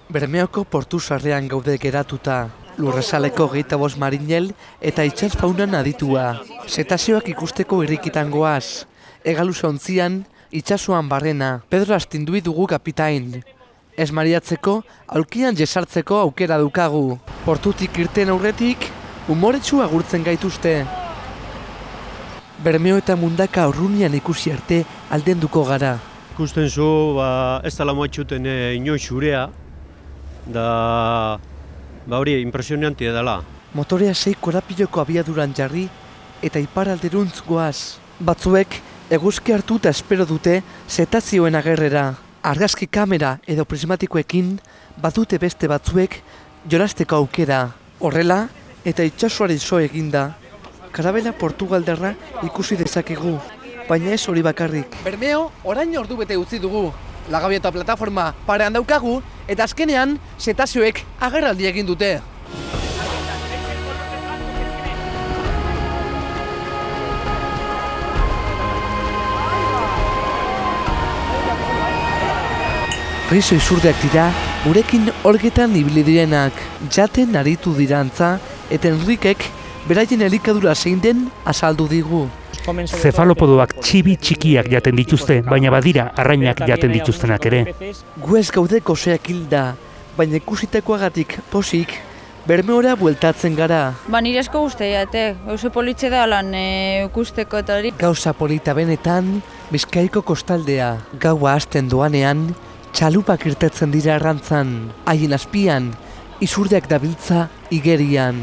Bermeoko portu sarrean gaude geratuta. Lurresaleko 25 marinel eta itsas faunan aditua. Zetazeoak ikusteko irrikitan goaz. Egaluz ontzian, itsasoan barrena. Pedro Astindui dugu kapitain. Ez mariatzeko, aulkian jesartzeko aukera dukagu. Portutik irten aurretik, umoretsu agurtzen gaituzte. Bermeo eta Mundaka urrunian ikusi arte aldenduko gara. Ikusten zu, ez dela moatxuten inoiz zurea, da hori impresionantia dela. Motorea 6 korapiloko abiaduran jarri eta iparalderuntz goaz. Batzuek eguzki hartu eta espero dute zetazioen agerrera. Argazki kamera edo prismatikoekin badute beste batzuek jolasteko aukera. Horrela eta itsasoaren so eginda. Karabela Portugaldarra ikusi dezakegu, baina ez hori bakarrik. Bermeo orain ordu bete utzi dugu. Lagabieta plataforma parean daukagu eta azkenean zetazioek agerraldi egin dute. Rizo izurdeak dira, gurekin orgetan ibili direnak. Jaten aritu dirantza eta Enrikek beraien elikadura zein den azaldu digu. Zefalopodoak txibi txikiak jaten dituzte, baina badira arrainak jaten dituztenak ere. Gu ez gaude goseak hilda, baina ikusitakoagatik posik, Bermeora bueltatzen gara. Nire asko guztiate, oso politxe da lan ikusteko eta hori. Gauza polita benetan, Bizkaiko kostaldea. Gaua hasten doanean, txalupak irtetzen dira arrantzan. Haien azpian, izurdeak dabiltza igerian.